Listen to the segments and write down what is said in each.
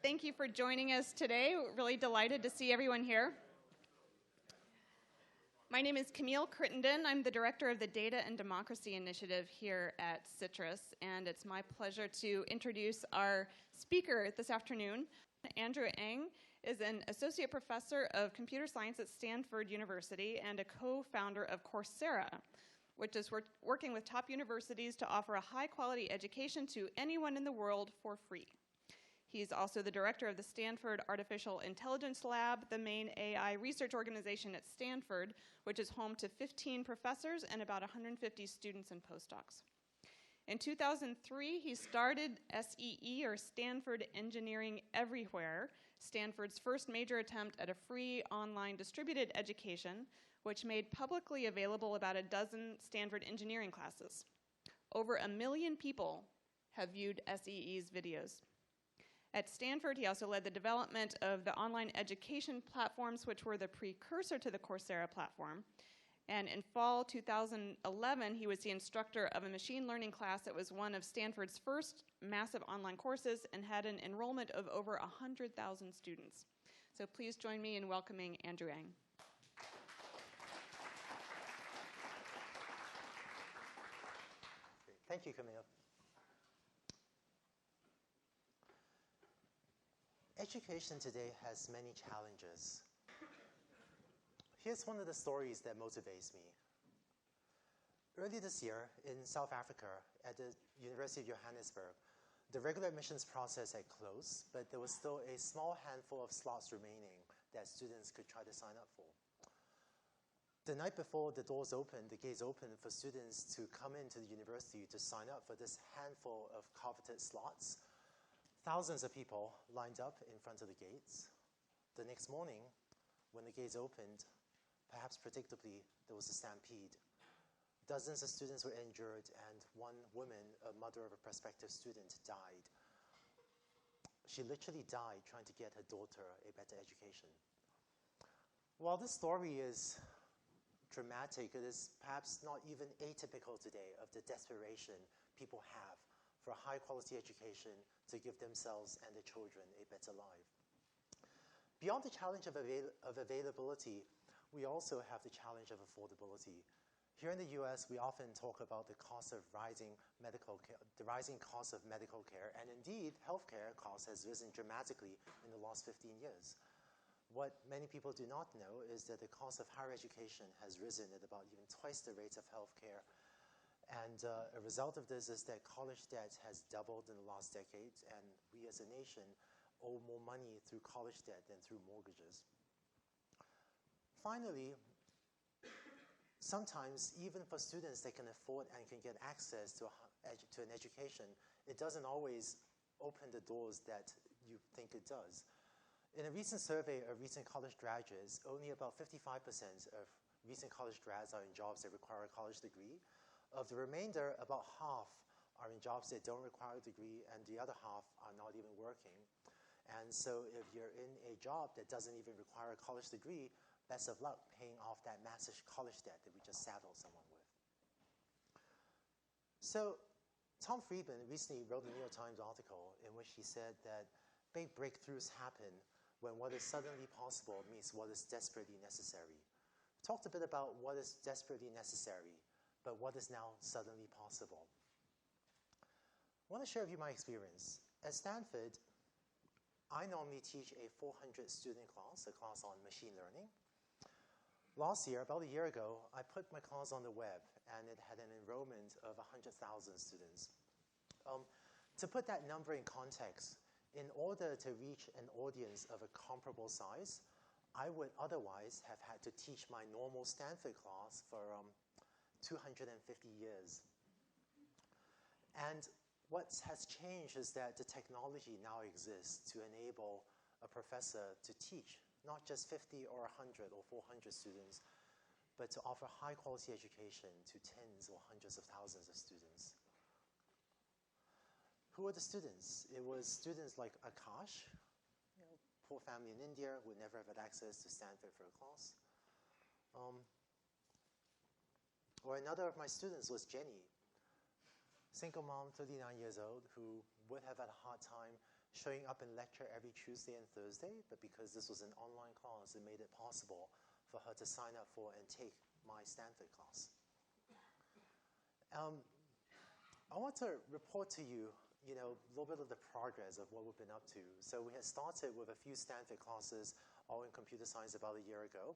Thank you for joining us today. We're really delighted to see everyone here. My name is Camille Crittenden. I'm the director of the Data and Democracy Initiative here at CITRIS, and it's my pleasure to introduce our speaker this afternoon. Andrew Ng is an associate professor of computer science at Stanford University and a co-founder of Coursera, which is working with top universities to offer a high-quality education to anyone in the world for free. He's also the director of the Stanford Artificial Intelligence Lab, the main AI research organization at Stanford, which is home to 15 professors and about 150 students and postdocs. In 2003, he started SEE, or Stanford Engineering Everywhere, Stanford's first major attempt at a free online distributed education, which made publicly available about a dozen Stanford engineering classes. Over 1 million people have viewed SEE's videos. At Stanford, he also led the development of the online education platforms, which were the precursor to the Coursera platform. And in fall 2011, he was the instructor of a machine learning class that was one of Stanford's first massive online courses and had an enrollment of over 100,000 students. So please join me in welcoming Andrew Ng. Thank you, Camille. Education today has many challenges. Here's one of the stories that motivates me. Early this year in South Africa at the University of Johannesburg, the regular admissions process had closed, but there was still a small handful of slots remaining that students could try to sign up for. The night before the doors opened, the gates opened for students to come into the university to sign up for this handful of coveted slots. Thousands of people lined up in front of the gates. The next morning, when the gates opened, perhaps predictably, there was a stampede. Dozens of students were injured, and one woman, a mother of a prospective student, died. She literally died trying to get her daughter a better education. While this story is dramatic, it is perhaps not even atypical today of the desperation people have for a high-quality education to give themselves and their children a better life. Beyond the challenge of availability, we also have the challenge of affordability. Here in the US, we often talk about the cost of rising medical care, the rising cost of medical care, and indeed, healthcare costs has risen dramatically in the last 15 years. What many people do not know is that the cost of higher education has risen at about even twice the rate of healthcare. And a result of this is that college debt has doubled in the last decade, and we as a nation owe more money through college debt than through mortgages. Finally, sometimes even for students that can afford and can get access to an education, it doesn't always open the doors that you think it does. In a recent survey of recent college graduates, only about 55% of recent college grads are in jobs that require a college degree. Of the remainder, about half are in jobs that don't require a degree, and the other half are not even working. And so if you're in a job that doesn't even require a college degree, best of luck paying off that massive college debt that we just saddled someone with. So Tom Friedman recently wrote a New York Times article in which he said that big breakthroughs happen when what is suddenly possible meets what is desperately necessary. We talked a bit about what is desperately necessary, but what is now suddenly possible. I want to share with you my experience. At Stanford, I normally teach a 400-student class, a class on machine learning. Last year, about a year ago, I put my class on the web, and it had an enrollment of 100,000 students. To put that number in context, in order to reach an audience of a comparable size, I would otherwise have had to teach my normal Stanford class for 250 years. And what has changed is that the technology now exists to enable a professor to teach not just 50 or 100 or 400 students, but to offer high-quality education to tens or hundreds of thousands of students. Who were the students? It was students like Akash, poor family in India who would never have had access to Stanford for a class. Or another of my students was Jenny, single mom, 39 years old, who would have had a hard time showing up in lecture every Tuesday and Thursday, but because this was an online class, it made it possible for her to sign up for and take my Stanford class. I want to report to you, a little bit of the progress of what we've been up to. So we had started with a few Stanford classes, all in computer science, about a year ago.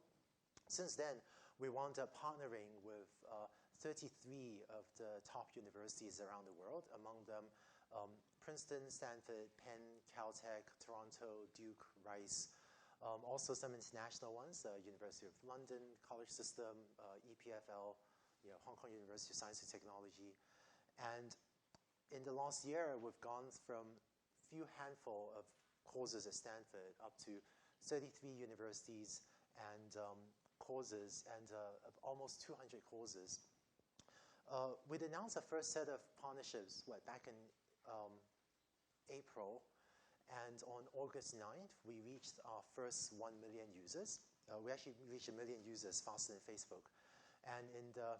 Since then, we wound up partnering with 33 of the top universities around the world, among them Princeton, Stanford, Penn, Caltech, Toronto, Duke, Rice, also some international ones, University of London, College System, EPFL, Hong Kong University of Science and Technology. And in the last year, we've gone from a few handful of courses at Stanford up to 33 universities and courses and almost 200 courses. We'd announced our first set of partnerships back in April, and on August 9th, we reached our first 1 million users. We actually reached 1 million users faster than Facebook. And in the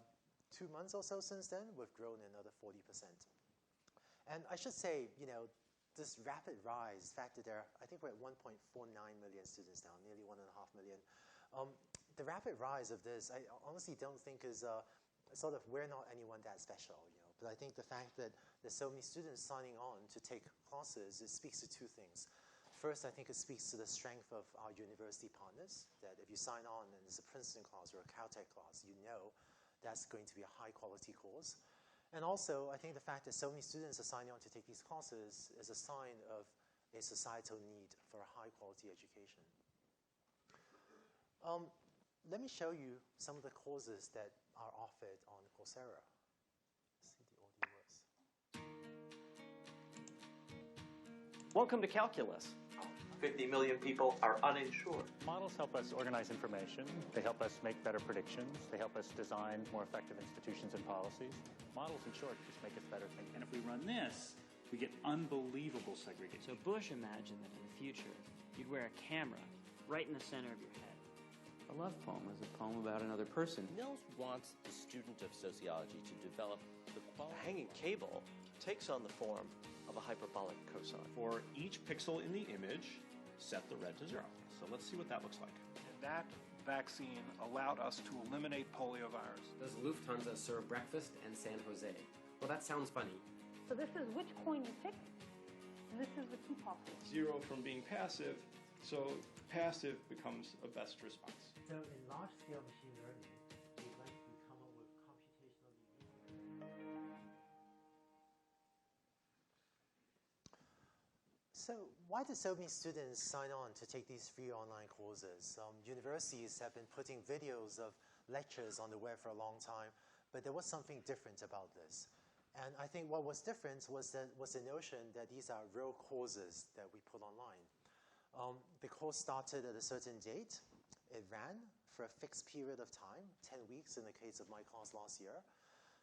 2 months or so since then, we've grown another 40%. And I should say, this rapid rise, the fact that I think we're at 1.49 million students now, nearly 1.5 million. The rapid rise of this, I honestly don't think is we're not anyone that special, But I think the fact that there's so many students signing on to take classes, it speaks to two things. First, I think it speaks to the strength of our university partners, that if you sign on and it's a Princeton class or a Caltech class, that's going to be a high-quality course. And also, I think the fact that so many students are signing on to take these classes is a sign of a societal need for a high-quality education. Let me show you some of the courses that are offered on Coursera. Let's see if the audio works. Welcome to Calculus. 50 million people are uninsured. Models help us organize information. They help us make better predictions. They help us design more effective institutions and policies. Models, in short, just make us better thinkers. And if we run this, we get unbelievable segregation. So Bush imagined that in the future, you'd wear a camera right in the center of your head. A love poem is a poem about another person. Mills wants the student of sociology to develop the quality. A hanging cable takes on the form of a hyperbolic cosine. For each pixel in the image, set the red to 0. So let's see what that looks like. That vaccine allowed us to eliminate poliovirus. Does Lufthansa serve breakfast in San Jose? Well, that sounds funny. So this is which coin you pick, and this is the key possible. 0 from being passive, so passive becomes a best response. So in large-scale machine learning, we'd like to come up with computational behavior. So why do so many students sign on to take these free online courses? Universities have been putting videos of lectures on the web for a long time, but there was something different about this. And I think what was different was the notion that these are real courses that we put online. The course started at a certain date. It ran for a fixed period of time, 10 weeks in the case of my class last year.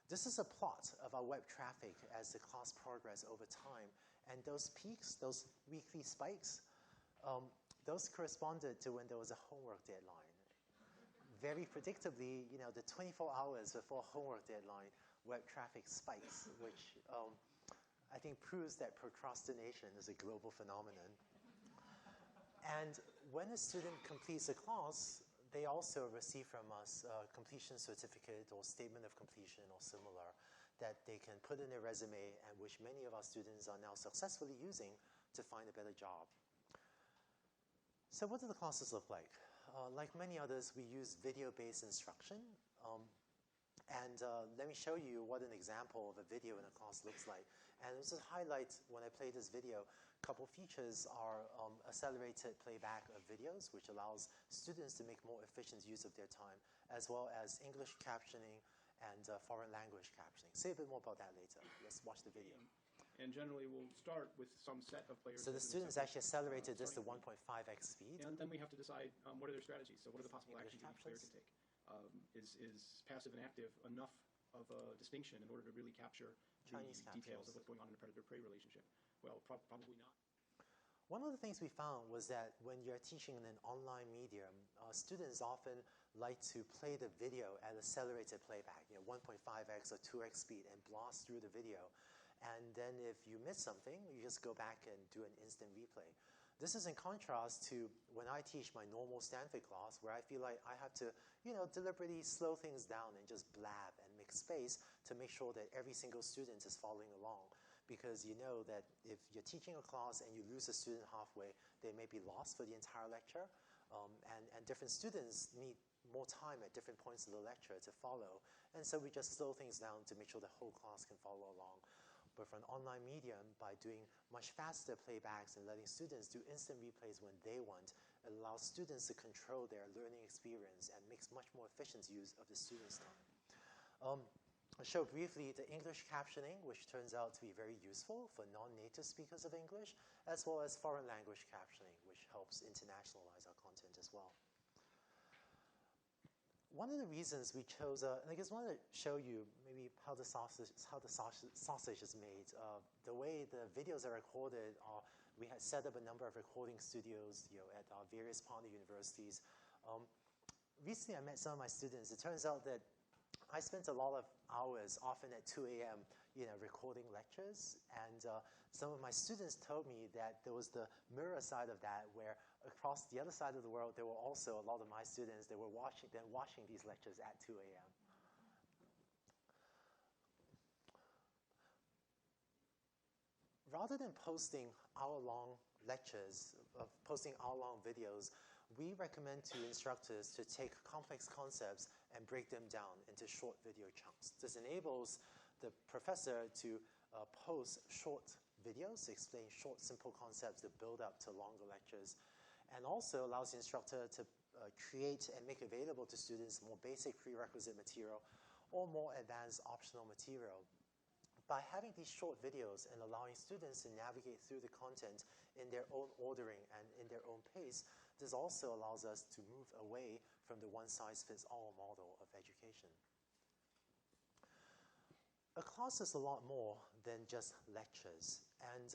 This is a plot of our web traffic as the class progressed over time. And those peaks, those weekly spikes, those corresponded to when there was a homework deadline. Very predictably, the 24 hours before homework deadline, web traffic spikes, which I think proves that procrastination is a global phenomenon. And when a student completes a class, they also receive from us a completion certificate or statement of completion or similar that they can put in their resume and which many of our students are now successfully using to find a better job. So what do the classes look like? Like many others, we use video-based instruction. Let me show you what an example of a video in a class looks like. And just to highlight, when I play this video, a couple features are accelerated playback of videos, which allows students to make more efficient use of their time, as well as English captioning and foreign language captioning. Say a bit more about that later. Let's watch the video. And generally, we'll start with some set of players. So the students actually accelerated this to 1.5x speed. And then we have to decide what are their strategies. So what are the possible actions each player can take? Is passive and active enough of a distinction in order to really capture the details of what's going on in a predator-prey relationship? Well, probably not. One of the things we found was that when you're teaching in an online medium, students often like to play the video at accelerated playback, 1.5x or 2x speed, and blast through the video. And then if you miss something, you just go back and do an instant replay. This is in contrast to when I teach my normal Stanford class, where I feel like I have to, deliberately slow things down and just blab and make space to make sure that every single student is following along. Because you know that if you're teaching a class and you lose a student halfway, they may be lost for the entire lecture. And different students need more time at different points of the lecture to follow. And so we just slow things down to make sure the whole class can follow along. But for an online medium, by doing much faster playbacks and letting students do instant replays when they want, it allows students to control their learning experience and makes much more efficient use of the students' time. I'll show briefly the English captioning, which turns out to be very useful for non-native speakers of English, as well as foreign language captioning, which helps internationalize our content as well. One of the reasons we chose, and I just want to show you maybe how the sausage is made. The way the videos are recorded, we had set up a number of recording studios, at our various partner universities. Recently, I met some of my students. It turns out that I spent a lot of hours, often at 2 a.m., recording lectures. And some of my students told me that there was the mirror side of that, where across the other side of the world, there were also a lot of my students that were watching these lectures at 2 a.m. Rather than posting hour-long lectures, posting hour-long videos, we recommend to instructors to take complex concepts and break them down into short video chunks. This enables the professor to post short videos to explain short, simple concepts that build up to longer lectures, and also allows the instructor to create and make available to students more basic prerequisite material or more advanced optional material. By having these short videos and allowing students to navigate through the content in their own ordering and in their own pace, this also allows us to move away from the one-size-fits-all model of education. A class is a lot more than just lectures. And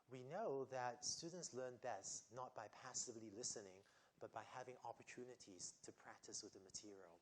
we know that students learn best not by passively listening, but by having opportunities to practice with the material.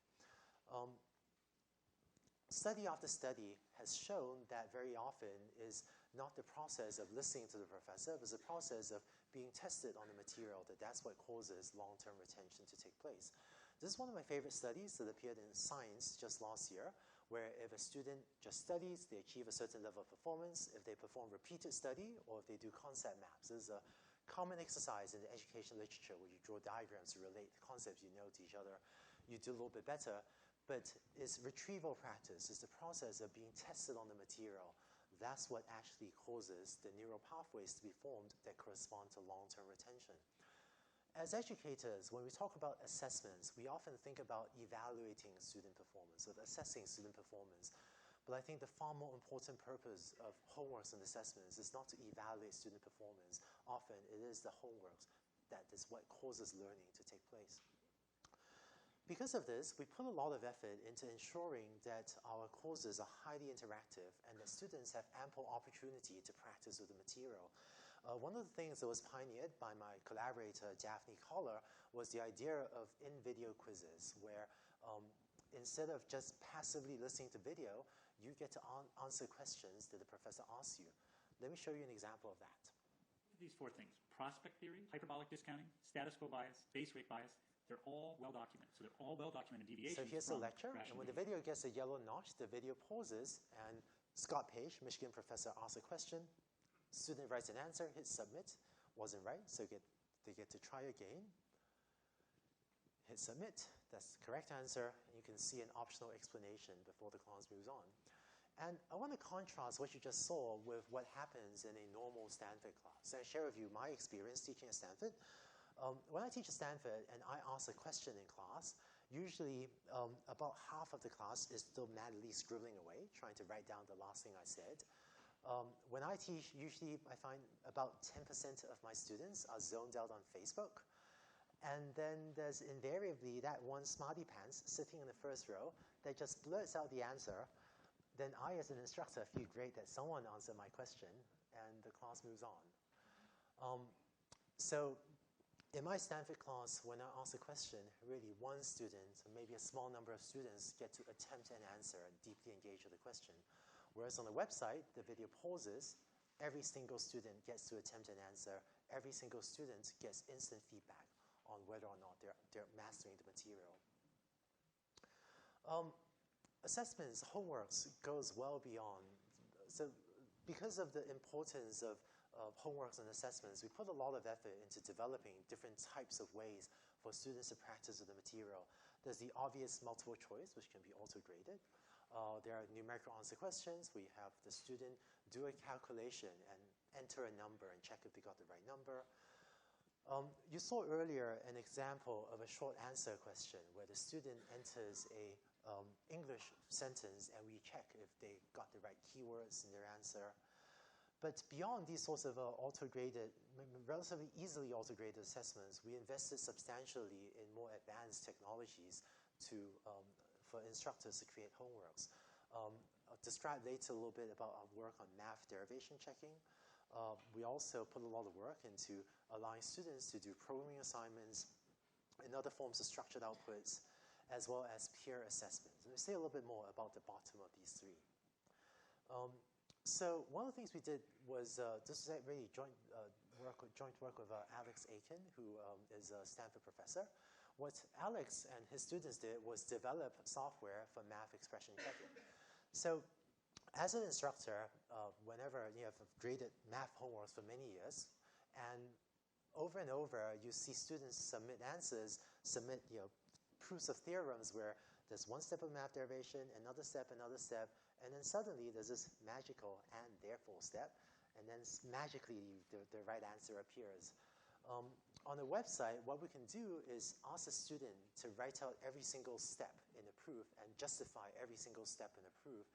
Study after study has shown that very often is not the process of listening to the professor, but it's the process of being tested on the material, that's what causes long-term retention to take place. This is one of my favorite studies that appeared in Science just last year, where if a student just studies, they achieve a certain level of performance. If they perform repeated study, or if they do concept maps, this is a common exercise in the education literature where you draw diagrams to relate the concepts you know to each other. You do a little bit better, but it's retrieval practice. It's the process of being tested on the material. That's what actually causes the neural pathways to be formed that correspond to long-term retention. As educators, when we talk about assessments, we often think about evaluating student performance, or assessing student performance. But I think the far more important purpose of homeworks and assessments is not to evaluate student performance. Often it is the homeworks that is what causes learning to take place. Because of this, we put a lot of effort into ensuring that our courses are highly interactive and that students have ample opportunity to practice with the material. One of the things that was pioneered by my collaborator, Daphne Collar, was the idea of in-video quizzes, where instead of just passively listening to video, you get to answer questions that the professor asks you. Let me show you an example of that. These four things: prospect theory, hyperbolic discounting, status quo bias, base rate bias. They're all well documented. So they're all well documented deviations. So here's the lecture, and when the video gets a yellow notch, the video pauses, and Scott Page, Michigan professor, asks a question. Student writes an answer, hits submit. Wasn't right, so they get to try again. Hit submit, that's the correct answer, and you can see an optional explanation before the class moves on. And I want to contrast what you just saw with what happens in a normal Stanford class. So I share with you my experience teaching at Stanford. When I teach at Stanford and I ask a question in class, usually about half of the class is still madly scribbling away, trying to write down the last thing I said. When I teach, usually I find about 10% of my students are zoned out on Facebook. And then there's invariably that one smarty pants sitting in the first row that just blurts out the answer. Then I, as an instructor, feel great that someone answered my question, and the class moves on. So in my Stanford class, when I ask a question, really one student, maybe a small number of students, get to attempt an answer and deeply engage with the question. Whereas on the website, the video pauses, every single student gets to attempt an answer, every single student gets instant feedback on whether or not they're mastering the material. Assessments, homeworks goes well beyond. So because of the importance of homeworks and assessments, we put a lot of effort into developing different types of ways for students to practice the material. There's the obvious multiple choice, which can be auto-graded. There are numerical answer questions. We have the student do a calculation and enter a number and check if they got the right number. You saw earlier an example of a short answer question where the student enters a English sentence and we check if they got the right keywords in their answer. But beyond these sorts of auto-graded, relatively easily auto-graded assessments, we invested substantially in more advanced technologies for instructors to create homeworks. I'll describe later a little bit about our work on math derivation checking. We also put a lot of work into allowing students to do programming assignments and other forms of structured outputs, as well as peer assessments. Let me say a little bit more about the bottom of these three. So one of the things we did was, this is really joint work with Alex Aiken, who is a Stanford professor. What Alex and his students did was develop software for math expression checking. So as an instructor, whenever you have graded math homeworks for many years, and over you see students submit answers, submit proofs of theorems where there's one step of math derivation, another step, and then suddenly there's this magical and therefore step, and then magically the right answer appears. On the website, what we can do is ask the student to write out every single step in a proof and justify every single step in a proof.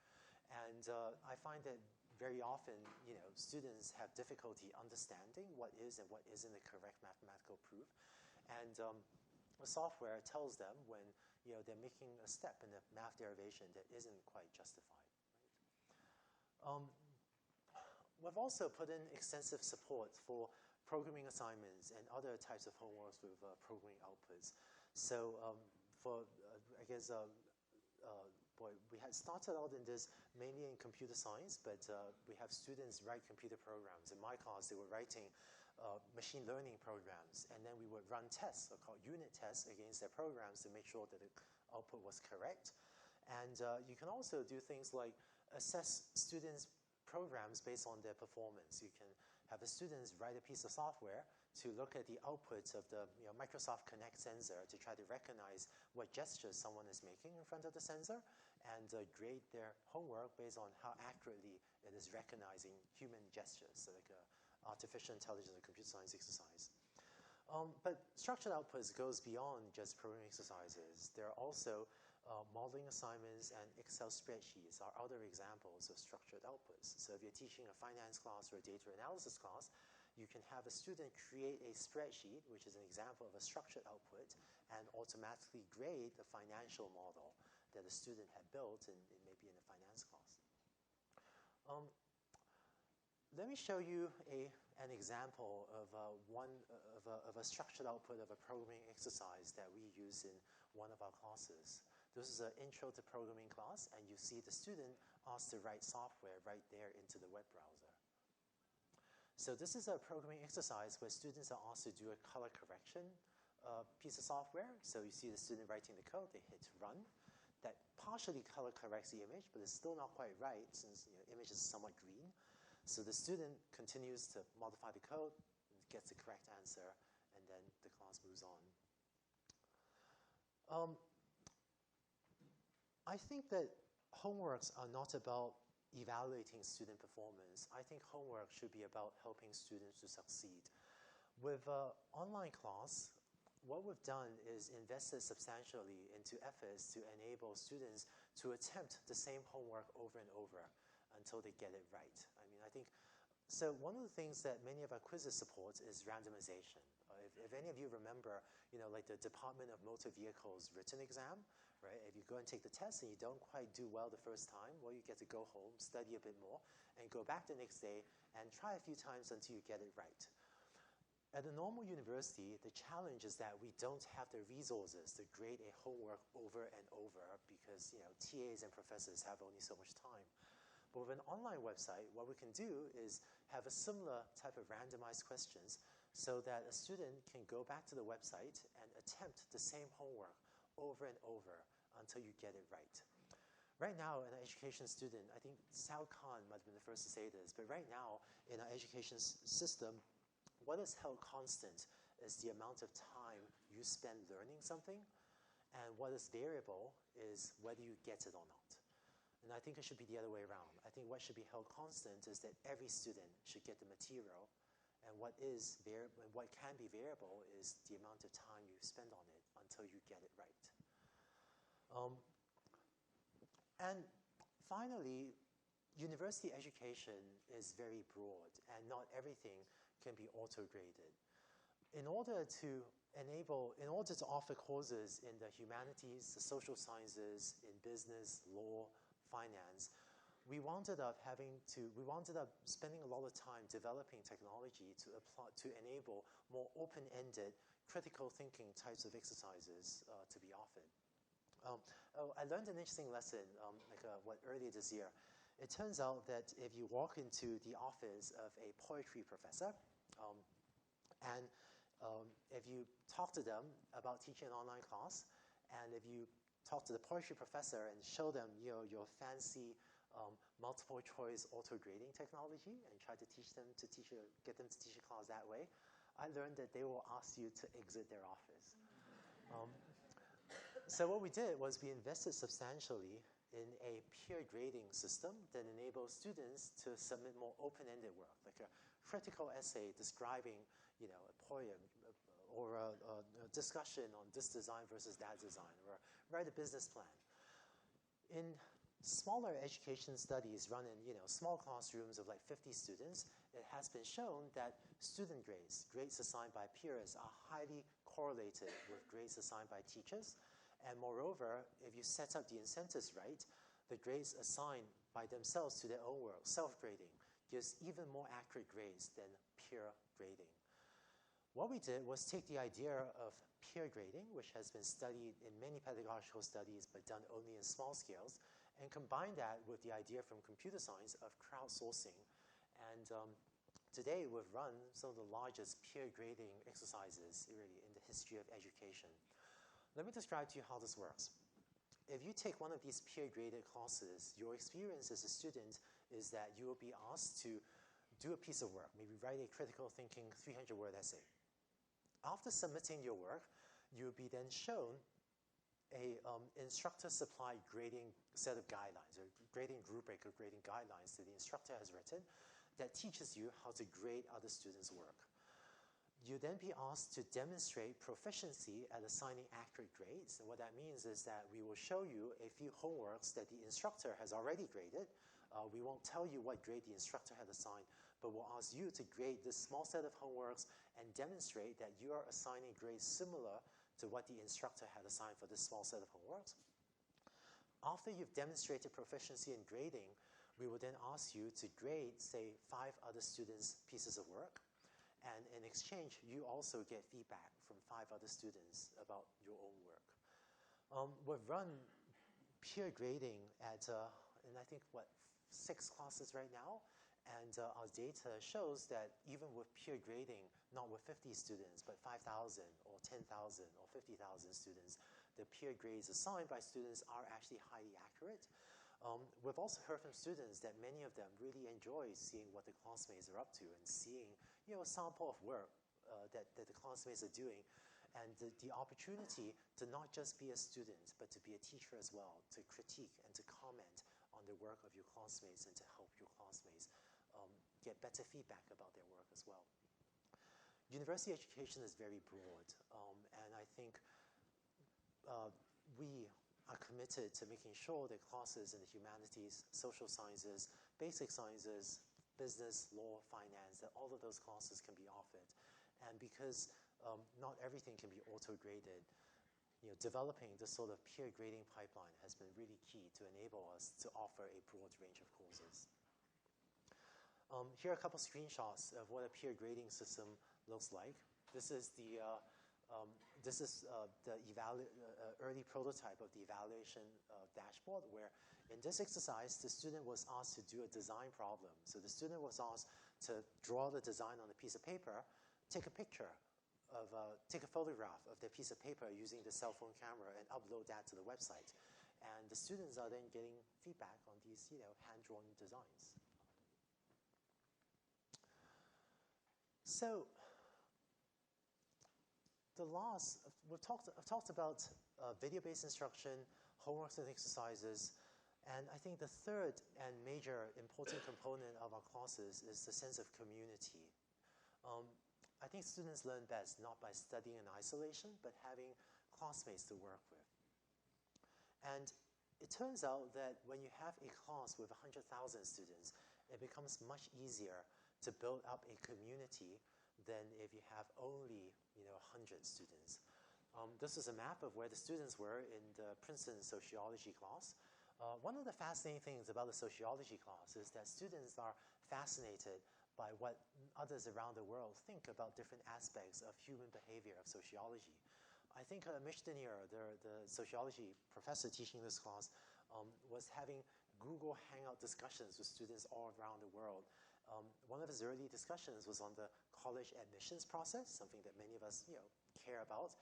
And I find that very often, students have difficulty understanding what is and what isn't a correct mathematical proof. And the software tells them when they're making a step in a math derivation that isn't quite justified. Right? We've also put in extensive support for programming assignments and other types of homeworks with programming outputs. So we had started out in this mainly in computer science, but we have students write computer programs. In my class, they were writing machine learning programs, and then we would run tests, called unit tests, against their programs to make sure that the output was correct. And you can also do things like assess students' programs based on their performance. You can have the students write a piece of software to look at the outputs of the Microsoft Kinect sensor to try to recognize what gestures someone is making in front of the sensor and grade their homework based on how accurately it is recognizing human gestures, so like artificial intelligence and computer science exercise. But structured outputs goes beyond just programming exercises. There are also modeling assignments and Excel spreadsheets are other examples of structured outputs. So if you're teaching a finance class or a data analysis class, you can have a student create a spreadsheet, which is an example of a structured output, and automatically grade the financial model that the student had built maybe in a finance class. Let me show you an example of a structured output of a programming exercise that we use in one of our classes. This is an intro to programming class, and you see the student asked to write software right there into the web browser. So this is a programming exercise where students are asked to do a color correction piece of software. So you see the student writing the code, they hit run. That partially color corrects the image, but it's still not quite right since the image is somewhat green. So the student continues to modify the code, gets the correct answer, and then the class moves on. I think that homeworks are not about evaluating student performance. I think homework should be about helping students to succeed. With online class, what we've done is invested substantially into efforts to enable students to attempt the same homework over and over until they get it right. So one of the things that many of our quizzes support is randomization. If any of you remember, like the Department of Motor Vehicles written exam, right? If you go and take the test and you don't quite do well the first time, well, you get to go home, study a bit more, and go back the next day and try a few times until you get it right. At a normal university, the challenge is that we don't have the resources to grade a homework over and over because TAs and professors have only so much time. But with an online website, what we can do is have a similar type of randomized questions so that a student can go back to the website and attempt the same homework over and over until you get it right. Right now, in an education student, I think Sal Khan might have been the first to say this, but right now, in our education system, what is held constant is the amount of time you spend learning something, and what is variable is whether you get it or not. And I think it should be the other way around. I think what should be held constant is that every student should get the material, and what can be variable is the amount of time you spend on it until you get it right. And finally, university education is very broad, and not everything can be auto-graded. In order to offer courses in the humanities, the social sciences, in business, law, finance, we wound up spending a lot of time developing technology to enable more open-ended, critical thinking types of exercises to be offered. I learned an interesting lesson earlier this year. It turns out that if you walk into the office of a poetry professor, and if you talk to them about teaching an online class, and if you talk to the poetry professor and show them your fancy multiple choice auto-grading technology and try to get them to teach a class that way, I learned that they will ask you to exit their office. So what we did was we invested substantially in a peer grading system that enables students to submit more open-ended work, like a critical essay describing, a poem, or a discussion on this design versus that design, or write a business plan. In smaller education studies run in, small classrooms of like 50 students, it has been shown that student grades assigned by peers, are highly correlated with grades assigned by teachers. And moreover, if you set up the incentives right, the grades assigned by themselves to their own work, self-grading, gives even more accurate grades than peer grading. What we did was take the idea of peer grading, which has been studied in many pedagogical studies but done only in small scales, and combine that with the idea from computer science of crowdsourcing. And today we've run some of the largest peer grading exercises really in the history of education. Let me describe to you how this works. If you take one of these peer-graded classes, your experience as a student is that you will be asked to do a piece of work, maybe write a critical thinking 300-word essay. After submitting your work, you will be then shown a instructor-supplied grading set of guidelines, or grading rubric or grading guidelines that the instructor has written that teaches you how to grade other students' work. You then be asked to demonstrate proficiency at assigning accurate grades. And what that means is that we will show you a few homeworks that the instructor has already graded. We won't tell you what grade the instructor had assigned, but we'll ask you to grade this small set of homeworks and demonstrate that you are assigning grades similar to what the instructor had assigned for this small set of homeworks. After you've demonstrated proficiency in grading, we will then ask you to grade, say, 5 other students' pieces of work. And in exchange, you also get feedback from 5 other students about your own work. We've run peer grading at, in I think, 6 classes right now. And our data shows that even with peer grading, not with 50 students, but 5,000 or 10,000 or 50,000 students, the peer grades assigned by students are actually highly accurate. We've also heard from students that many of them really enjoy seeing what the classmates are up to and seeing, a sample of work that the classmates are doing, and the opportunity to not just be a student, but to be a teacher as well, to critique and to comment on the work of your classmates and to help your classmates get better feedback about their work as well. University education is very broad, and I think we are committed to making sure that classes in the humanities, social sciences, basic sciences, business, law, finance, that all of those classes can be offered. And because not everything can be auto-graded, developing this sort of peer grading pipeline has been really key to enable us to offer a broad range of courses. Here are a couple screenshots of what a peer grading system looks like. This is the early prototype of the evaluation dashboard, where In this exercise, the student was asked to do a design problem. So the student was asked to draw the design on a piece of paper, take a picture of, take a photograph of the piece of paper using the cell phone camera and upload that to the website. And the students are then getting feedback on these, hand-drawn designs. So I've talked about video-based instruction, homeworks and exercises, and I think the third and major important component of our classes is the sense of community. I think students learn best not by studying in isolation, but having classmates to work with. And it turns out that when you have a class with 100,000 students, it becomes much easier to build up a community than if you have only 100 students. This is a map of where the students were in the Princeton sociology class. One of the fascinating things about the sociology class is that students are fascinated by what others around the world think about different aspects of human behavior of sociology. I think Mitch Denier, the sociology professor teaching this class, was having Google Hangout discussions with students all around the world. One of his early discussions was on the college admissions process, something that many of us care about.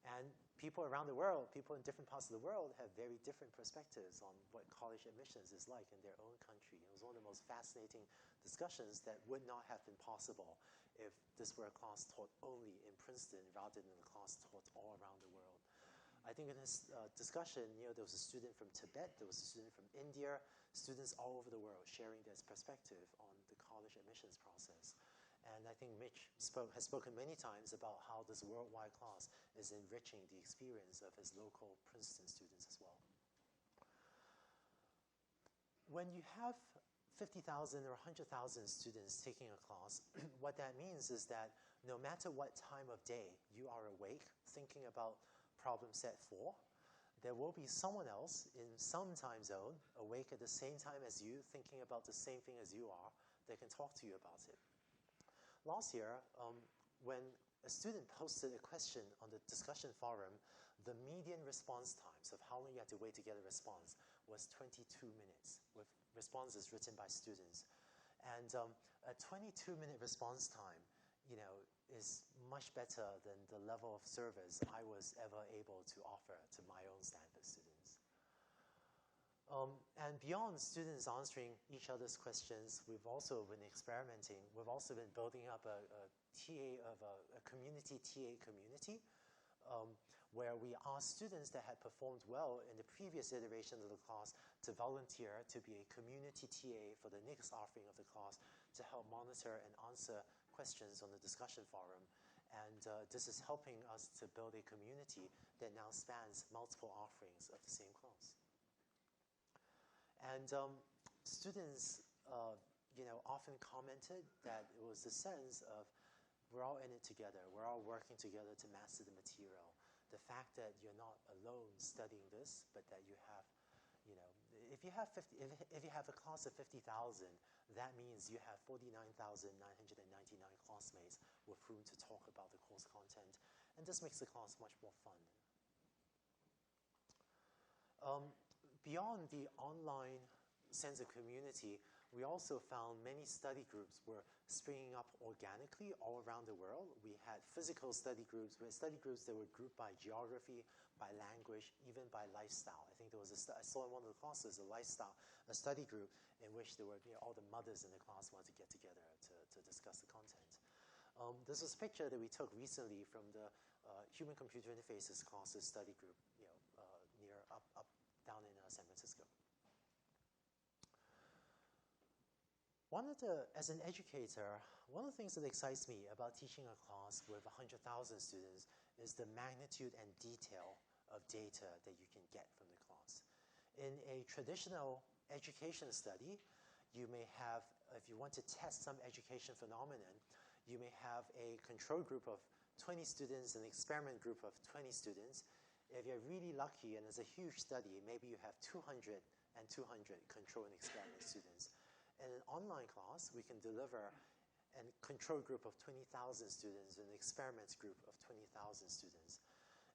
And people around the world, people in different parts of the world, have very different perspectives on what college admissions is like in their own country. It was one of the most fascinating discussions that would not have been possible if this were a class taught only in Princeton rather than a class taught all around the world. I think in this discussion, there was a student from Tibet, there was a student from India, students all over the world sharing their perspective on the college admissions process. And I think Mitch has spoken many times about how this worldwide class is enriching the experience of his local Princeton students as well. When you have 50,000 or 100,000 students taking a class, what that means is that no matter what time of day you are awake thinking about problem set 4, there will be someone else in some time zone awake at the same time as you thinking about the same thing as you are that can talk to you about it. Last year, when a student posted a question on the discussion forum, the median response times of how long you had to wait to get a response was 22 minutes, with responses written by students. And a 22-minute response time, is much better than the level of service I was ever able to offer to my own Stanford students. And beyond students answering each other's questions, we've also been experimenting. We've also been building up a community TA community, where we asked students that had performed well in the previous iteration of the class to volunteer to be a community TA for the next offering of the class to help monitor and answer questions on the discussion forum. And this is helping us to build a community that now spans multiple offerings of the same class. And students, often commented that it was the sense of we're all in it together. We're all working together to master the material. The fact that you're not alone studying this, but that you have, if you have a class of 50,000, that means you have 49,999 classmates with whom to talk about the course content, and this makes the class much more fun. Beyond the online sense of community, we also found many study groups were springing up organically all around the world. We had physical study groups. We had study groups that were grouped by geography, by language, even by lifestyle. I think there was I saw in one of the classes a study group in which there were all the mothers in the class wanted to get together to discuss the content. This was a picture that we took recently from the Human-Computer Interfaces classes study group, down in San Francisco. As an educator, one of the things that excites me about teaching a class with 100,000 students is the magnitude and detail of data that you can get from the class. In a traditional education study, you may have, if you want to test some education phenomenon, you may have a control group of 20 students and an experiment group of 20 students. If you're really lucky and it's a huge study, maybe you have 200 and 200 control and experiment students. In an online class, we can deliver a control group of 20,000 students and an experiments group of 20,000 students.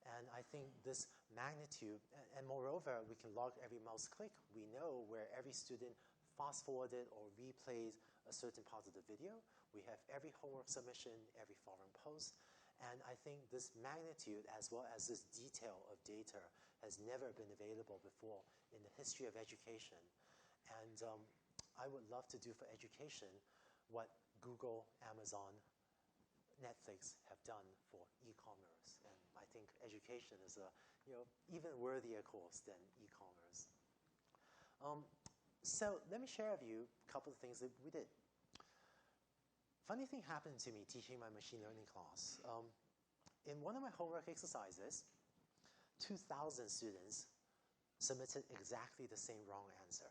And I think this magnitude, and moreover, we can log every mouse click. We know where every student fast-forwarded or replayed a certain part of the video. We have every homework submission, every forum post. And I think this magnitude, as well as this detail of data, has never been available before in the history of education. And I would love to do for education what Google, Amazon, Netflix have done for e-commerce. And I think education is a even worthier course than e-commerce. So let me share with you a couple of things that we did. Funny thing happened to me teaching my machine learning class. In one of my homework exercises, 2,000 students submitted exactly the same wrong answer.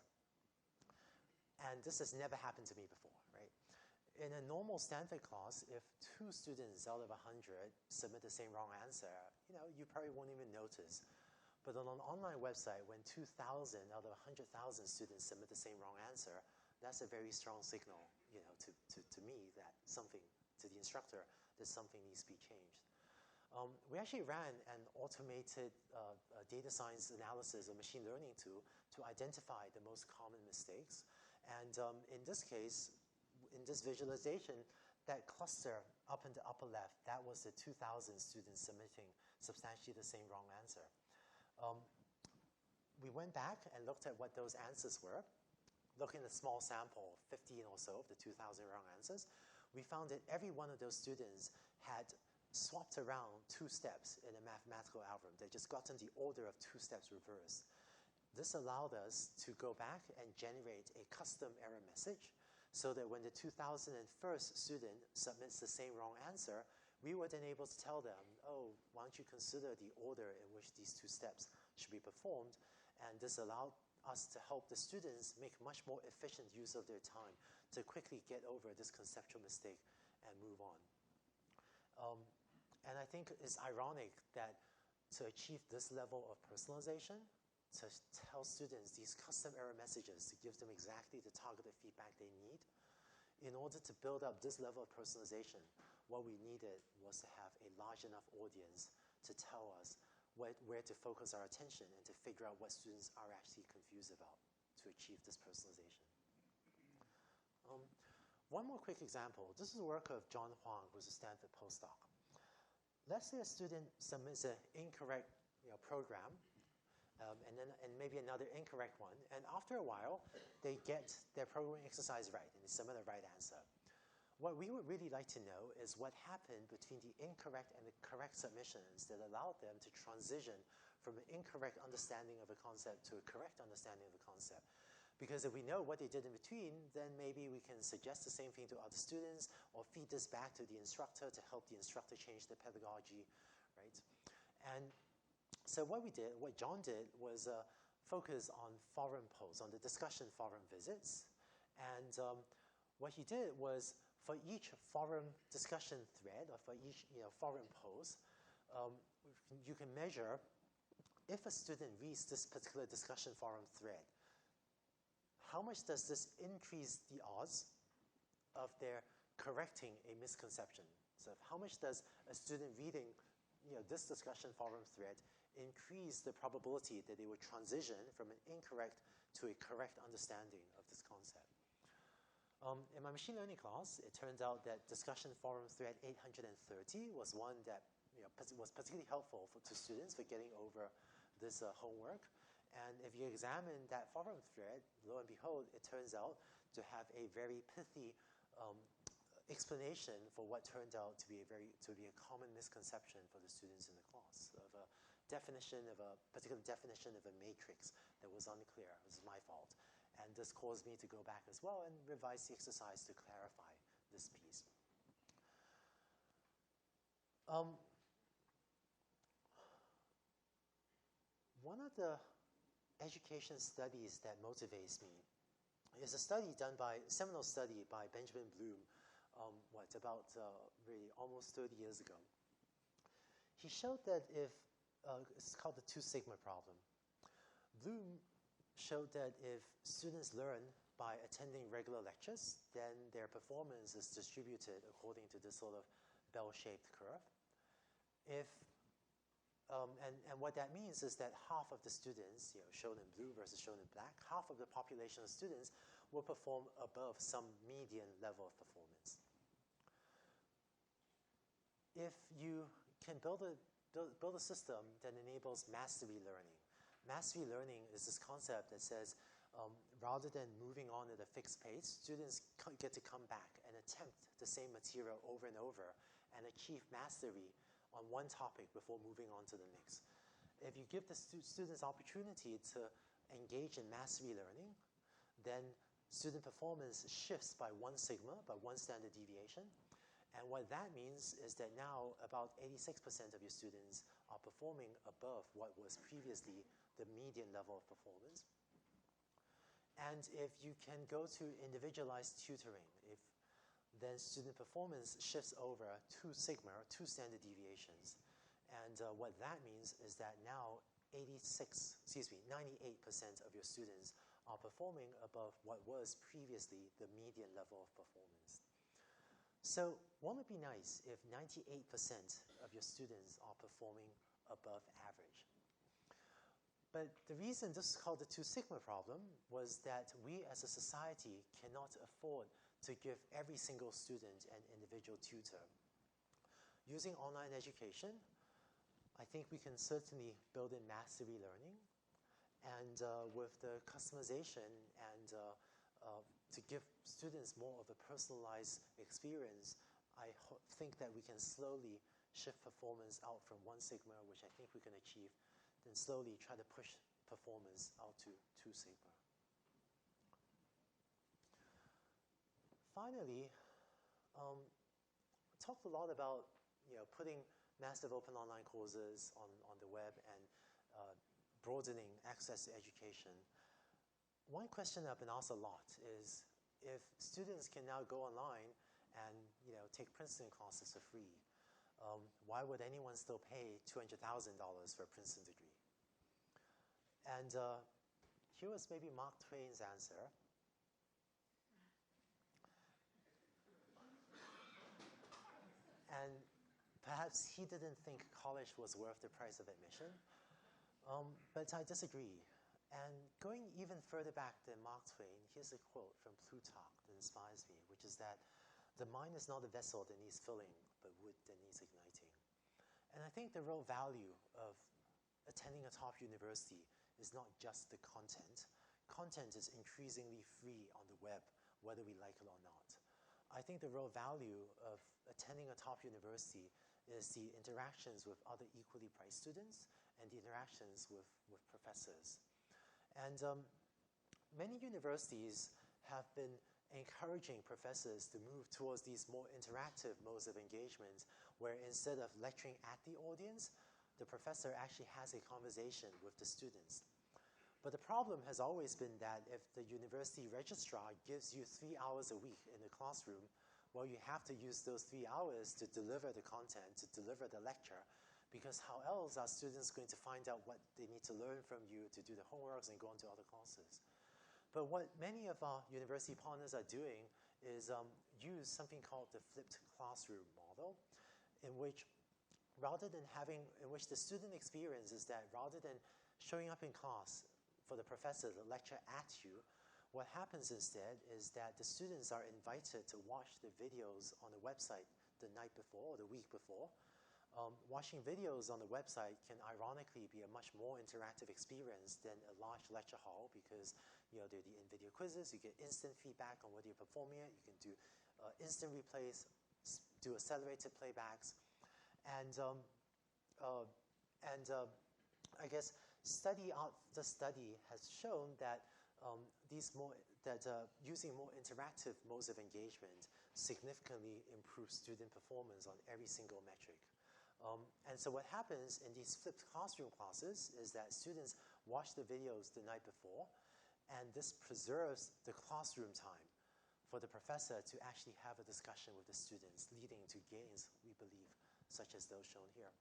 And this has never happened to me before, right? In a normal Stanford class, if 2 students out of 100 submit the same wrong answer, you probably won't even notice. But on an online website, when 2,000 out of 100,000 students submit the same wrong answer, that's a very strong signal, to me that something, to the instructor, that something needs to be changed. We actually ran an automated data science analysis or machine learning tool to identify the most common mistakes. And in this case, in this visualization, that cluster up in the upper left, that was the 2,000 students submitting substantially the same wrong answer. We went back and looked at what those answers were. Looking at a small sample, 15 or so of the 2,000 wrong answers, we found that every one of those students had swapped around 2 steps in a mathematical algorithm. They just gotten the order of 2 steps reversed. This allowed us to go back and generate a custom error message so that when the 2001st student submits the same wrong answer, we were then able to tell them, oh, why don't you consider the order in which these 2 steps should be performed. And this allowed us to help the students make much more efficient use of their time to quickly get over this conceptual mistake and move on. And I think it's ironic that to achieve this level of personalization, to tell students these custom error messages, to give them exactly the targeted feedback they need, in order to build up this level of personalization, what we needed was to have a large enough audience to tell us where to focus our attention and to figure out what students are actually confused about to achieve this personalization. One more quick example. This is the work of John Huang, who's a Stanford postdoc. Let's say a student submits an incorrect program, and maybe another incorrect one, and after a while, they get their programming exercise right, and they submit a right answer. What we would really like to know is what happened between the incorrect and the correct submissions that allowed them to transition from an incorrect understanding of a concept to a correct understanding of a concept. Because if we know what they did in between, then maybe we can suggest the same thing to other students or feed this back to the instructor to help the instructor change the pedagogy, right? And so what John did was focus on forum posts, on the discussion forum visits. And what he did was for each forum discussion thread or for each forum post, you can measure if a student reads this particular discussion forum thread, how much does this increase the odds of their correcting a misconception? So how much does a student reading this discussion forum thread increase the probability that they would transition from an incorrect to a correct understanding of this concept? In my machine learning class, it turns out that discussion forum thread 830 was one that was particularly helpful to students for getting over this homework. And if you examine that forum thread, lo and behold, it turns out to have a very pithy explanation for what turned out to be a common misconception for the students in the class of a particular definition of a matrix that was unclear. This is my fault. And this caused me to go back as well and revise the exercise to clarify this piece. One of the education studies that motivates me is a seminal study by Benjamin Bloom, about really almost 30 years ago. He showed that it's called the 2 sigma problem. Bloom showed that if students learn by attending regular lectures, then their performance is distributed according to this sort of bell-shaped curve. If And what that means is that half of the students, shown in blue versus shown in black, half of the population of students will perform above some median level of performance. If you can build a system that enables mastery learning. Mastery learning is this concept that says rather than moving on at a fixed pace, students get to come back and attempt the same material over and over and achieve mastery on one topic before moving on to the next. If you give the students opportunity to engage in mastery learning, then student performance shifts by 1 sigma, by 1 standard deviation. And what that means is that now about 86% of your students are performing above what was previously the median level of performance. And if you can go to individualized tutoring, then student performance shifts over 2 sigma, 2 standard deviations. And what that means is that now 98% of your students are performing above what was previously the median level of performance. So won't it be nice if 98% of your students are performing above average? But the reason this is called the 2 sigma problem was that we as a society cannot afford to give every single student an individual tutor. Using online education, I think we can certainly build in mastery learning. And with the customization and to give students more of a personalized experience, I think that we can slowly shift performance out from 1 sigma, which I think we can achieve, then slowly try to push performance out to 2 sigma. Finally, talked a lot about putting massive open online courses on the web and broadening access to education. One question I've been asked a lot is if students can now go online and take Princeton classes for free, why would anyone still pay $200,000 for a Princeton degree? And here was maybe Mark Twain's answer. And perhaps he didn't think college was worth the price of admission, but I disagree. And going even further back than Mark Twain, here's a quote from Plutarch that inspires me, which is that the mind is not a vessel that needs filling, but wood that needs igniting. And I think the real value of attending a top university is not just the content. Content is increasingly free on the web, whether we like it or not. I think the real value of attending a top university is the interactions with other equally priced students and the interactions with professors. And many universities have been encouraging professors to move towards these more interactive modes of engagement, where instead of lecturing at the audience, the professor actually has a conversation with the students. But the problem has always been that if the university registrar gives you 3 hours a week in the classroom, well, you have to use those 3 hours to deliver the content, to deliver the lecture, because how else are students going to find out what they need to learn from you to do the homeworks and go on to other classes? But what many of our university partners are doing is use something called the flipped classroom model, in which the student experience is that rather than showing up in class for the professor to lecture at you, what happens instead is that the students are invited to watch the videos on the website the night before or the week before. Watching videos on the website can ironically be a much more interactive experience than a large lecture hall because there are the in-video quizzes, you get instant feedback on whether you're performing it, you can do instant replays, do accelerated playbacks, and I guess study after study has shown that using more interactive modes of engagement significantly improves student performance on every single metric. And so what happens in these flipped classroom classes is that students watch the videos the night before, and this preserves the classroom time for the professor to actually have a discussion with the students, leading to gains, we believe, such as those shown here.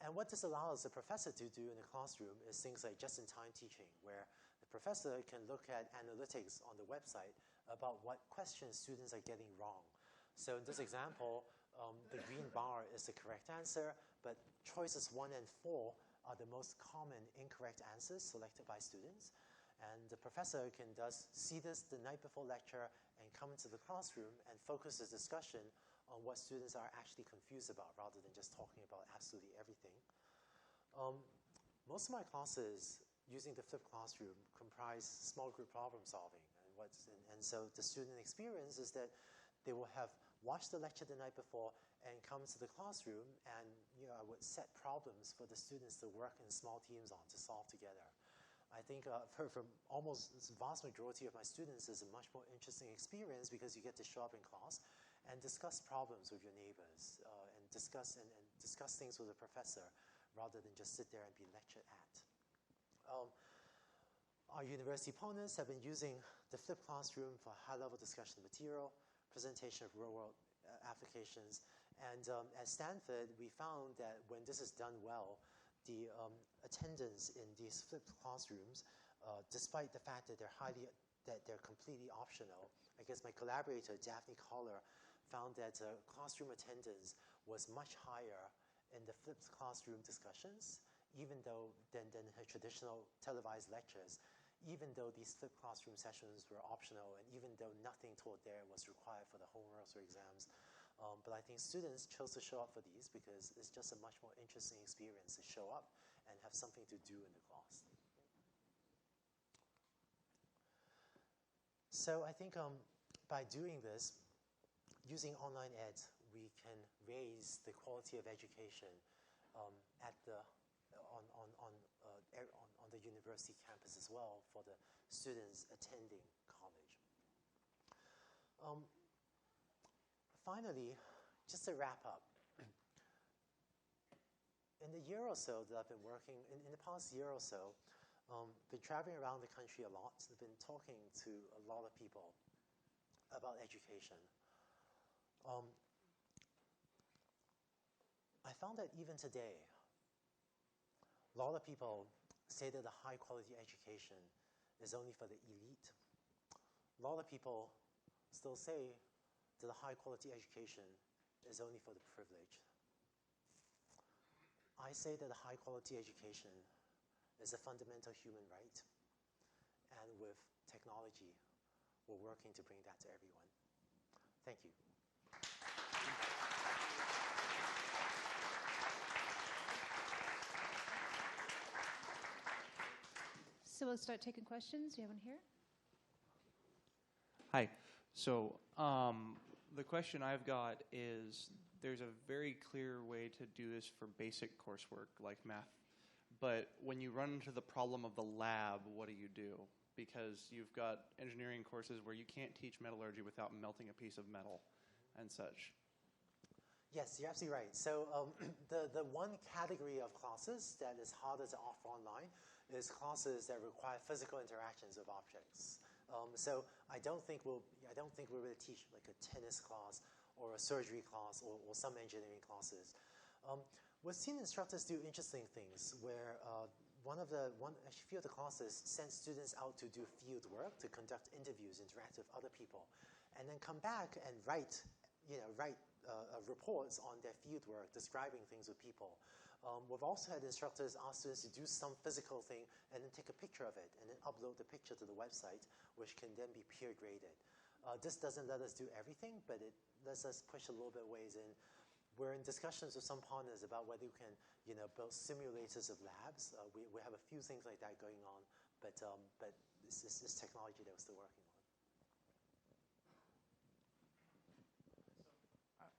And what this allows the professor to do in the classroom is things like just-in-time teaching, where the professor can look at analytics on the website about what questions students are getting wrong. So in this example, The green bar is the correct answer, but choices 1 and 4 are the most common incorrect answers selected by students. And the professor can thus see this the night before lecture and come into the classroom and focus the discussion on what students are actually confused about rather than just talking about absolutely everything. Most of my classes using the flipped classroom comprise small group problem solving. And so the student experience is that they will have watched the lecture the night before and come to the classroom, and I would set problems for the students to work in small teams on to solve together. I think for almost the vast majority of my students, it's a much more interesting experience because you get to show up in class and discuss problems with your neighbors and discuss things with the professor rather than just sit there and be lectured at. Our university partners have been using the flipped classroom for high-level discussion material, presentation of real-world applications, and at Stanford, we found that when this is done well, the attendance in these flipped classrooms, despite the fact that they're completely optional. I guess my collaborator, Daphne Collar, found that classroom attendance was much higher in the flipped classroom discussions, even though than her traditional televised lectures, even though these flipped classroom sessions were optional, and even though nothing taught there was required for the homeworks or exams. But I think students chose to show up for these because it's just a much more interesting experience to show up and have something to do in the class. So I think by doing this, using online ed, we can raise the quality of education on the university campus as well for the students attending college. Finally, just to wrap up, in the year or so that I've been working, in the past year or so, been traveling around the country a lot, I've been talking to a lot of people about education. I found that even today, a lot of people say that a high-quality education is only for the elite. A lot of people still say that a high-quality education is only for the privileged. I say that a high-quality education is a fundamental human right, and with technology, we're working to bring that to everyone. Thank you. So we'll start taking questions. Do you have one here? Hi. So the question I've got is, there's a very clear way to do this for basic coursework like math, but when you run into the problem of the lab, what do? Because you've got engineering courses where you can't teach metallurgy without melting a piece of metal and such. Yes, you're absolutely right. So the one category of classes that is harder to offer online is classes that require physical interactions with objects. So I don't think we'll really teach like a tennis class or a surgery class or some engineering classes. We've seen instructors do interesting things where a few of the classes send students out to do field work, to conduct interviews, interact with other people, and then come back and write reports on their field work, describing things with people. We've also had instructors ask students to do some physical thing and then take a picture of it and then upload the picture to the website, which can then be peer graded. This doesn't let us do everything, but it lets us push a little bit ways in. We're in discussions with some partners about whether we can, build simulators of labs. We have a few things like that going on, but this is technology that we're still working on.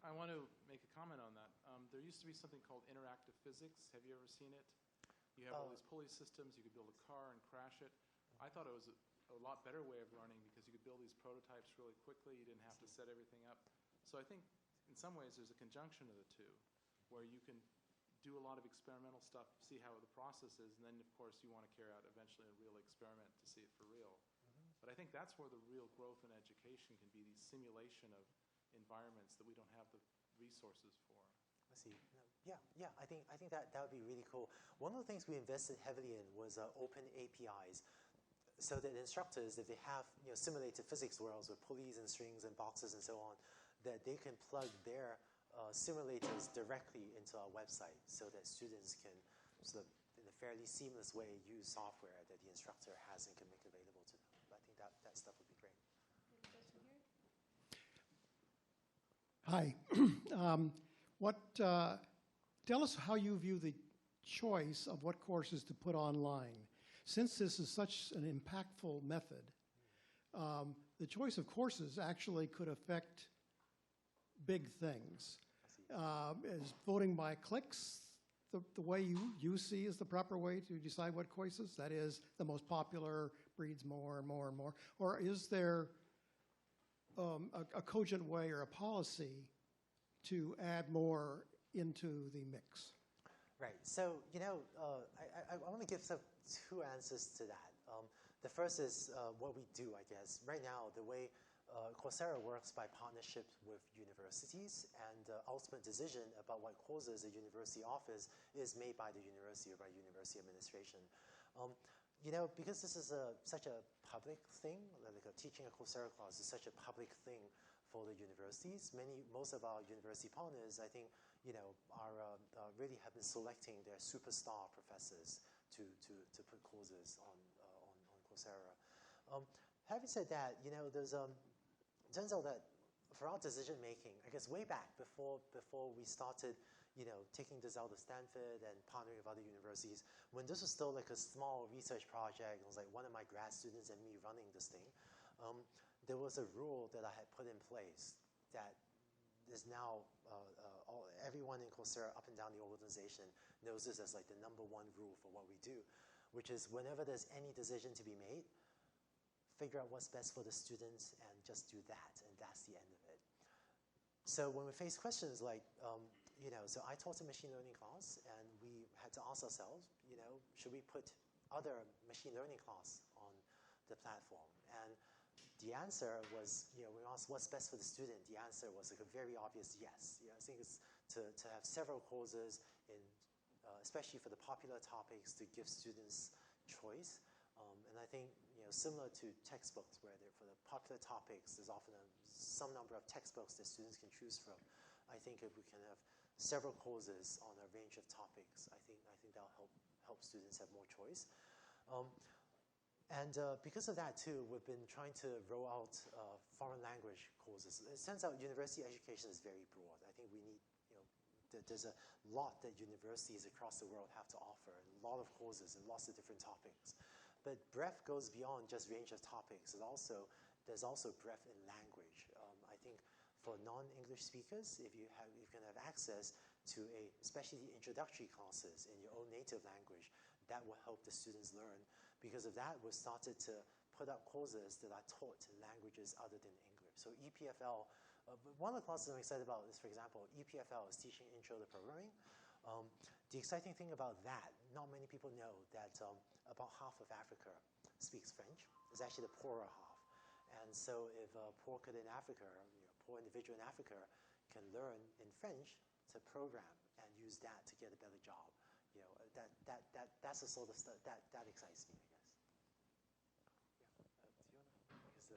I want to make a comment on that. There used to be something called interactive physics. Have you ever seen it? You have all these pulley systems. You could build a car and crash it. I thought it was a lot better way of learning because you could build these prototypes really quickly. You didn't have to set everything up. So I think in some ways there's a conjunction of the two where you can do a lot of experimental stuff, see how the process is, and then of course you want to carry out eventually a real experiment to see it for real. But I think that's where the real growth in education can be, these simulation of environments that we don't have the resources for. I see. Yeah. I think that would be really cool. One of the things we invested heavily in was open APIs, so that instructors, if they have simulated physics worlds with pulleys and strings and boxes and so on, that they can plug their simulators directly into our website so that students can sort of, in a fairly seamless way, use software that the instructor has and can make available to them. I think that stuff would be great. Hi. Tell us how you view the choice of what courses to put online. Since this is such an impactful method, the choice of courses actually could affect big things. Is voting by clicks the way you see is the proper way to decide what courses? That is, the most popular breeds more and more and more? Or is there a cogent way or a policy to add more into the mix? Right. So, I want to give two answers to that. The first is what we do, I guess. Right now, the way Coursera works by partnership with universities, and the ultimate decision about what courses a university offers is made by the university or by university administration. Because this is such a public thing, like teaching a Coursera class is such a public thing for the universities. Most of our university partners, I think, really have been selecting their superstar professors to put courses on Coursera. Having said that, turns out that for our decision making, I guess way back before we started, taking this out of Stanford and partnering with other universities, when this was still like a small research project, it was like one of my grad students and me running this thing, there was a rule that I had put in place that is now, everyone in Coursera up and down the organization knows this as like the #1 rule for what we do, which is whenever there's any decision to be made, figure out what's best for the students and just do that, and that's the end of it. So when we face questions like, so I taught a machine learning class, and we had to ask ourselves, should we put other machine learning class on the platform? And the answer was, when we asked what's best for the student, the answer was like a very obvious yes. I think it's to have several courses, especially for the popular topics, to give students choice. And I think, similar to textbooks, where for the popular topics, there's often some number of textbooks that students can choose from. I think if we can have several courses on a range of topics, I think that'll help students have more choice. And because of that, too, we've been trying to roll out foreign language courses. It turns out university education is very broad. I think we need, there's a lot that universities across the world have to offer, a lot of courses and lots of different topics. But breadth goes beyond just range of topics. There's also breadth in language. I think for non-English speakers, if you can have access to especially the introductory classes in your own native language, that will help the students learn. Because of that, we've started to put up courses that are taught in languages other than English. So EPFL, one of the classes I'm excited about is, for example, EPFL is teaching Intro to Programming. The exciting thing about that, not many people know that about half of Africa speaks French. It's actually the poorer half. And so if a poor kid in Africa, poor individual in Africa can learn in French to program and use that to get a better job, that's the sort of stuff that excites me, I guess.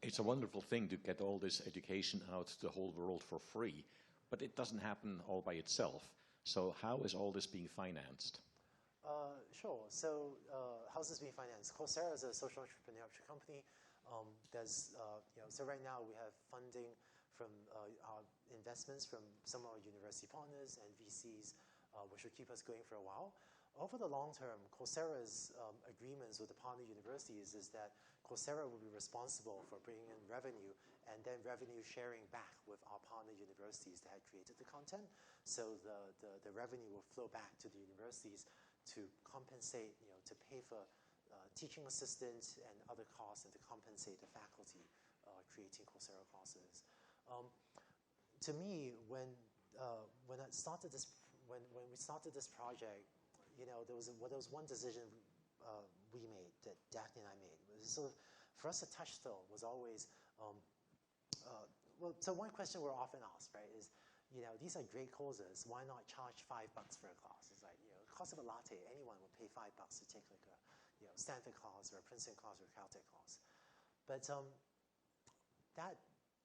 It's a wonderful thing to get all this education out to the whole world for free, but it doesn't happen all by itself. So how is all this being financed? Sure. So how's this being financed? Coursera is a social entrepreneurship company. So right now we have funding from our investments from some of our university partners and VCs, which will keep us going for a while. Over the long term, Coursera's agreements with the partner universities is that Coursera will be responsible for bringing in revenue and then revenue sharing back with our partner universities that had created the content. So the revenue will flow back to the universities to compensate, to pay for teaching assistants and other costs, and to compensate the faculty creating Coursera classes. To me, when we started this project, there was one decision we made, that Daphne and I made. So for us, a touchstone was always, so one question we're often asked, right, is, these are great courses. Why not charge $5 for a class? It's like, the cost of a latte, anyone would pay $5 to take like a Stanford class or a Princeton class or a Caltech class. But that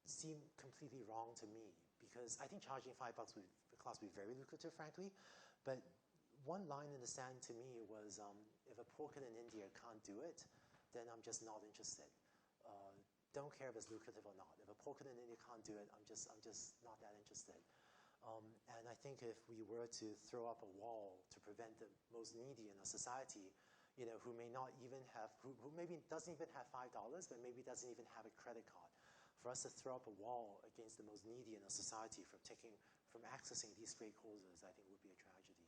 seemed completely wrong to me, because I think charging $5 per class would be very lucrative, frankly. But one line in the sand to me was, if a poor kid in India can't do it, then I'm just not interested. Don't care if it's lucrative or not. If a poor kid in India can't do it, I'm just not that interested. And I think if we were to throw up a wall to prevent the most needy in a society, who may not even have, who maybe doesn't even have $5, but maybe doesn't even have a credit card, for us to throw up a wall against the most needy in a society from accessing these great causes, I think would be a tragedy.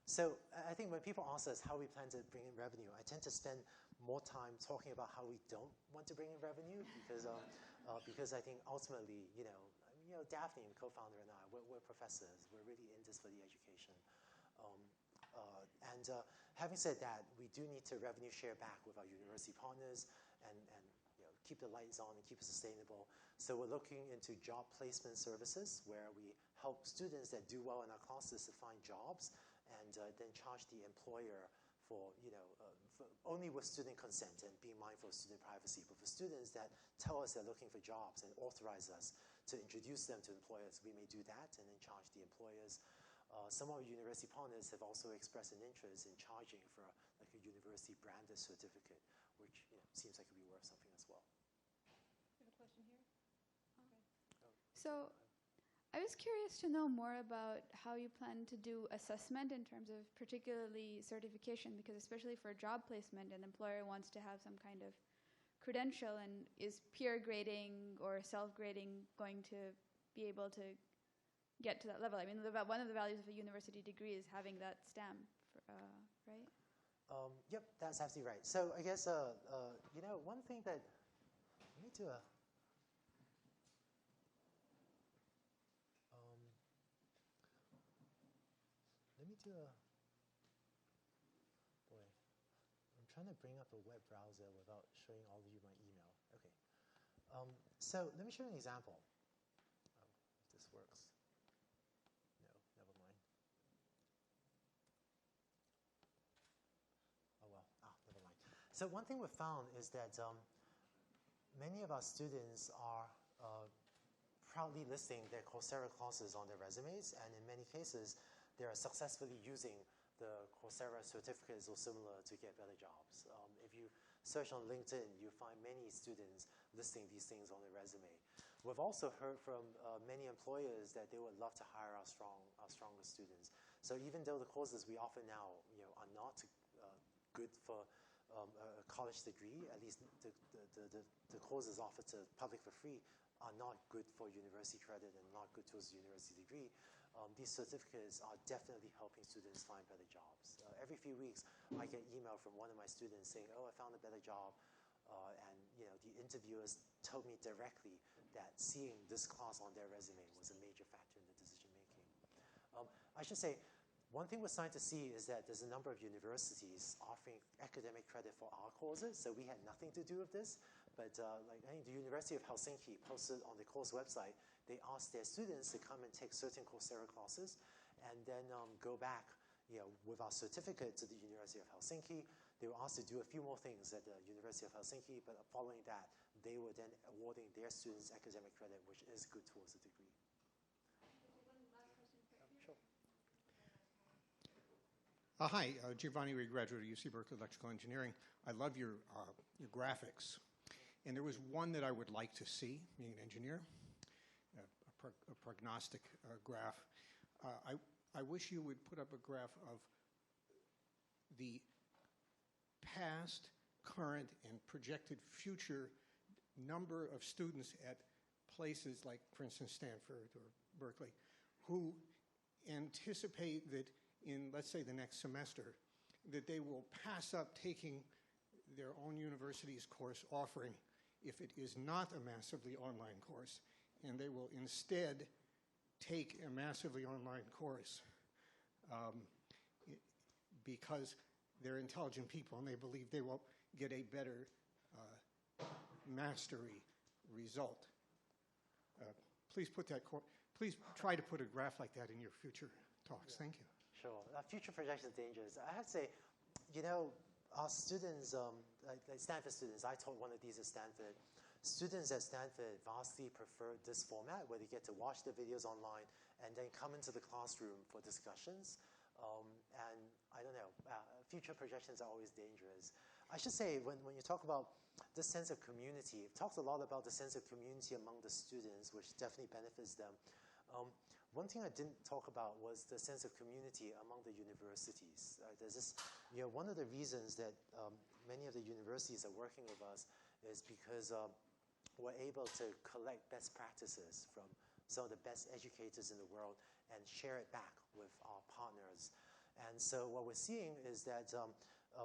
So I think when people ask us how we plan to bring in revenue, I tend to spend more time talking about how we don't want to bring in revenue because I think ultimately, Daphne, and co-founder, and I, we're professors. We're really in this for the education. Having said that, we do need to revenue share back with our university partners and keep the lights on and keep it sustainable. So we're looking into job placement services where we help students that do well in our classes to find jobs and then charge the employer for, only with student consent and being mindful of student privacy. But for students that tell us they're looking for jobs and authorize us to introduce them to employers, we may do that and then charge the employers. Some of our university partners have also expressed an interest in charging for like a university branded certificate, which seems like it would be worth something as well. You have a question here? So I was curious to know more about how you plan to do assessment in terms of particularly certification, because especially for job placement, an employer wants to have some kind of credential, and is peer grading or self-grading going to be able to get to that level? I mean, one of the values of a university degree is having that stamp, right? Yep, that's absolutely right. So I guess, one thing that, let me do a, boy, I'm trying to bring up a web browser without showing all of you my email. Okay. So let me show you an example. If this works. No, never mind. Oh well, never mind. So one thing we've found is that many of our students are proudly listing their Coursera classes on their resumes, and in many cases, they are successfully using the Coursera certificates or similar to get better jobs. If you search on LinkedIn, you find many students listing these things on their resume. We've also heard from many employers that they would love to hire our strongest students. So even though the courses we offer now, are not good for a college degree, at least the courses offered to public for free are not good for university credit and not good towards a university degree. These certificates are definitely helping students find better jobs. Every few weeks, I get email from one of my students saying, "Oh, I found a better job," and the interviewers told me directly that seeing this class on their resume was a major factor in the decision making. I should say, one thing we're starting to see is that there's a number of universities offering academic credit for our courses, so we had nothing to do with this. But I think the University of Helsinki posted on the course website, they asked their students to come and take certain Coursera classes and then go back with our certificate to the University of Helsinki. They were asked to do a few more things at the University of Helsinki, but following that, they were then awarding their students academic credit, which is good towards a degree. Sure. Hi, Giovanni, we graduated at UC Berkeley Electrical Engineering. I love your graphics. And there was one that I would like to see, being an engineer, a prognostic graph. I wish you would put up a graph of the past, current, and projected future number of students at places like, for instance, Stanford or Berkeley, who anticipate that in, let's say, the next semester, that they will pass up taking their own university's course offering if it is not a massively online course, and they will instead take a massively online course because they're intelligent people and they believe they will get a better mastery result. Please try to put a graph like that in your future talks. Thank you. Sure. Future projection is dangerous. I have to say, our students, like Stanford students, I taught one of these at Stanford. students at Stanford vastly prefer this format where they get to watch the videos online and then come into the classroom for discussions. And I don't know, future projections are always dangerous. I should say, when you talk about the sense of community, it talks a lot about the sense of community among the students, which definitely benefits them. One thing I didn't talk about was the sense of community among the universities. There's this, one of the reasons that many of the universities are working with us is because we're able to collect best practices from some of the best educators in the world and share it back with our partners. And so what we're seeing is that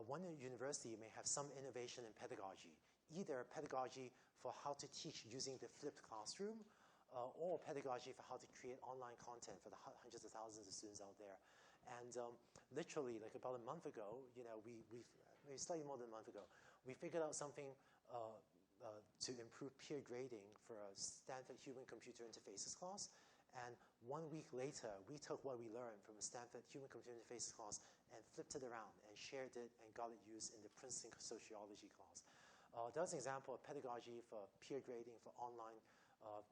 one university may have some innovation in pedagogy, either pedagogy for how to teach using the flipped classroom, or pedagogy for how to create online content for the hundreds of thousands of students out there. And literally, like about a month ago, maybe slightly more than a month ago, we figured out something to improve peer grading for a Stanford Human-Computer Interfaces class. And 1 week later, we took what we learned from a Stanford Human-Computer Interfaces class and flipped it around and shared it and got it used in the Princeton sociology class. That was an example of pedagogy for peer grading for online.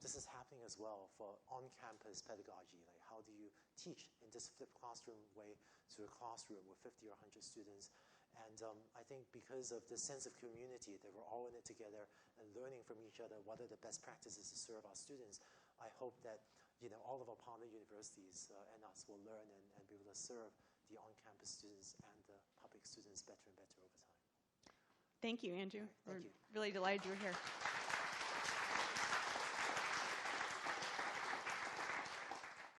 This is happening as well for on-campus pedagogy. Like, how do you teach in this flipped classroom way to a classroom with 50 or 100 students? And I think because of the sense of community, that we're all in it together and learning from each other what are the best practices to serve our students, I hope that all of our partner universities and us will learn and be able to serve the on-campus students and the public students better and better over time. Thank you, Andrew. Thank you. We're really delighted you were here.